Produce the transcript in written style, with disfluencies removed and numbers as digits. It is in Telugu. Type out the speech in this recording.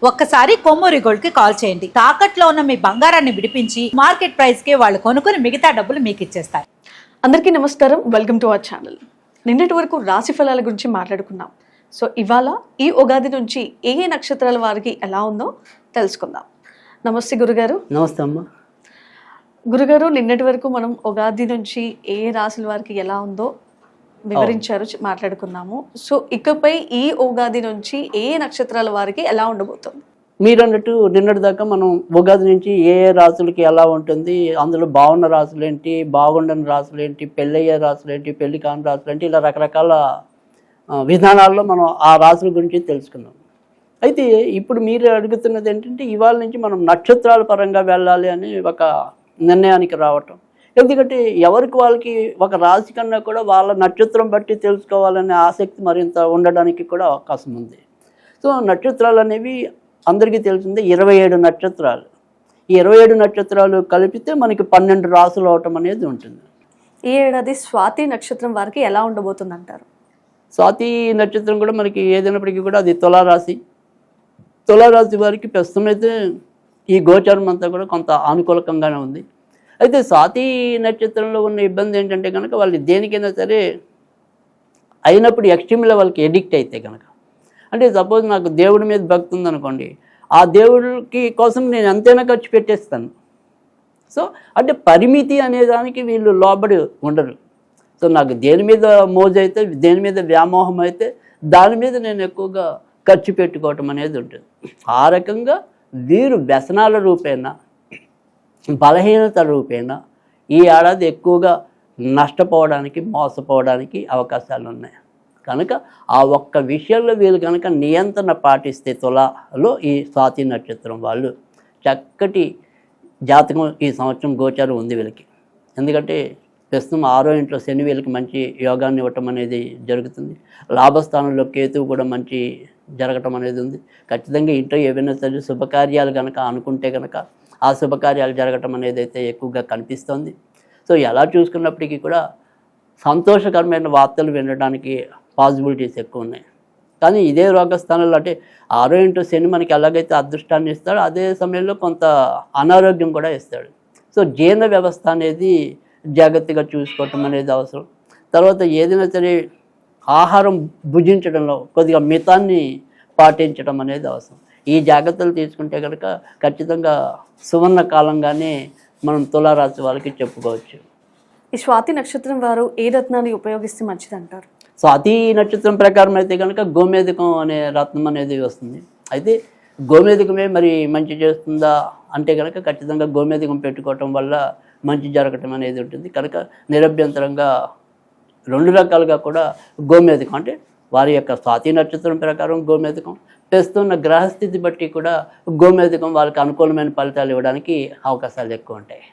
ఒక్కసారి కొమ్మూరి గోల్డ్ కి కాల్ చేయండి. తాకట్లో ఉన్న మీ బంగారాన్ని విడిపించి మార్కెట్ ప్రైస్ కి వాళ్ళు కొనుక్కుని మిగతా డబ్బులు మీకు ఇచ్చేస్తారు. అందరికీ నమస్కారం, వెల్కమ్ టు అవర్ ఛానల్. నిన్నటి వరకు రాశి ఫలాల గురించి మాట్లాడుకున్నాం. సో ఇవాళ ఈ ఉగాది నుంచి ఏ ఏ నక్షత్రాల వారికి ఎలా ఉందో తెలుసుకుందాం. నమస్తే గురుగారు. నమస్తే అమ్మ. గురుగారు, నిన్నటి వరకు మనం ఉగాది నుంచి ఏ ఏ రాశుల వారికి ఎలా ఉందో వివరించారు, మాట్లాడుకున్నాము. సో ఇకపై ఈ ఉగాది నుంచి ఏ నక్షత్రాల వారికి ఎలా ఉండబోతుంది? మీరు అన్నట్టు నిన్నటి దాకా మనం ఉగాది నుంచి ఏ ఏ రాసులకి ఎలా ఉంటుంది, అందులో బాగున్న రాసులు ఏంటి, బాగుండని రాసులు ఏంటి, పెళ్ళయ్యే రాసులు ఏంటి, పెళ్లి కాని రాసులు ఏంటి, ఇలా రకరకాల విధానాల్లో మనం ఆ రాసుల గురించి తెలుసుకున్నాం. అయితే ఇప్పుడు మీరు అడుగుతున్నది ఏంటంటే ఇవాళ నుంచి మనం నక్షత్రాల పరంగా వెళ్ళాలి అని ఒక నిర్ణయానికి రావటం. ఎందుకంటే ఎవరికి వాళ్ళకి ఒక రాశి కన్నా కూడా వాళ్ళ నక్షత్రం బట్టి తెలుసుకోవాలనే ఆసక్తి మరింత ఉండడానికి కూడా అవకాశం ఉంది. సో నక్షత్రాలు అనేవి అందరికీ తెలిసిందే, 27 నక్షత్రాలు. ఈ 27 నక్షత్రాలు కలిపితే మనకి 12 రాసులు అవటం అనేది ఉంటుంది. ఈ ఏడాది స్వాతి నక్షత్రం వారికి ఎలా ఉండబోతుంది అంటారు? స్వాతి నక్షత్రం కూడా మనకి ఏదైనప్పటికీ కూడా అది తులారాశి. తులారాశి వారికి ప్రస్తుతం అయితే ఈ గోచారం అంతా కూడా కొంత అనుకూలకంగానే ఉంది. అయితే స్వాతి నక్షత్రంలో ఉన్న ఇబ్బంది ఏంటంటే కనుక వాళ్ళు దేనికైనా సరే అయినప్పుడు ఎక్స్ట్రీమ్లో వాళ్ళకి ఎడిక్ట్ అయితే కనుక, అంటే సపోజ్ నాకు దేవుడి మీద భక్తి ఉందనుకోండి, ఆ దేవుడికి కోసం నేను ఎంతైనా ఖర్చు పెట్టేస్తాను. సో అంటే పరిమితి అనే దానికి వీళ్ళు లోబడి ఉండరు. సో నాకు దేని మీద మోజు అయితే, దేని మీద వ్యామోహం అయితే దాని మీద నేను ఎక్కువగా ఖర్చు పెట్టుకోవటం అనేది ఉంటుంది. ఆ రకంగా వీరు వ్యసనాల రూపేణా, బలహీనత రూపేణా ఈ ఏడాది ఎక్కువగా నష్టపోవడానికి, మోసపోవడానికి అవకాశాలు ఉన్నాయి. కనుక ఆ ఒక్క విషయంలో వీళ్ళు కనుక నియంత్రణ పాటిస్తే తులాలో ఈ స్వాతి నక్షత్రం వాళ్ళు చక్కటి జాతకం ఈ సంవత్సరం గోచారం ఉంది వీళ్ళకి. ఎందుకంటే ప్రస్తుతం 6వ ఇంట్లో శని వీళ్ళకి మంచి యోగాన్ని ఇవ్వటం అనేది జరుగుతుంది. లాభస్థానంలో కేతువు కూడా మంచి జరగటం అనేది ఉంది. ఖచ్చితంగా ఇంట్లో ఏవైనా సరే శుభకార్యాలు కనుక అనుకుంటే కనుక ఆ శుభకార్యాలు జరగటం అనేది అయితే ఎక్కువగా కనిపిస్తుంది. సో ఎలా చూసుకున్నప్పటికీ కూడా సంతోషకరమైన వార్తలు వినడానికి పాసిబిలిటీస్ ఎక్కువ ఉన్నాయి. కానీ ఇదే రోగస్థానంలో అంటే 6వ ఇంట్లో శని మనకి ఎలాగైతే అదృష్టాన్ని ఇస్తాడో అదే సమయంలో కొంత అనారోగ్యం కూడా ఇస్తాడు. సో జీర్ణ వ్యవస్థ అనేది జాగ్రత్తగా చూసుకోవటం అనేది అవసరం. తర్వాత ఏదైనా సరే ఆహారం భుజించడంలో కొద్దిగా మితాన్ని పాటించడం అనేది అవసరం. ఈ జాగ్రత్తలు తీసుకుంటే కనుక ఖచ్చితంగా సువర్ణ కాలంగానే మనం తులారాశి వాళ్ళకి చెప్పుకోవచ్చు. ఈ స్వాతి నక్షత్రం వారు ఏ రత్నాన్ని ఉపయోగిస్తే మంచిది అంటారు? స్వాతి నక్షత్రం ప్రకారం అయితే కనుక గోమేధికం అనే రత్నం అనేది వస్తుంది. అయితే గోమేధికమే మరి మంచి చేస్తుందా అంటే కనుక ఖచ్చితంగా గోమేధికం పెట్టుకోవటం వల్ల మంచి జరగటం అనేది ఉంటుంది. కనుక నిరభ్యంతరంగా 2 రకాలుగా కూడా గోమేధికం అంటే వారి యొక్క స్వాతి నక్షత్రం ప్రకారం గోమేధికం, ప్రస్తున్న గ్రహస్థితి బట్టి కూడా గోమేధికం వాళ్ళకి అనుకూలమైన ఫలితాలు ఇవ్వడానికి అవకాశాలు ఎక్కువ ఉంటాయి.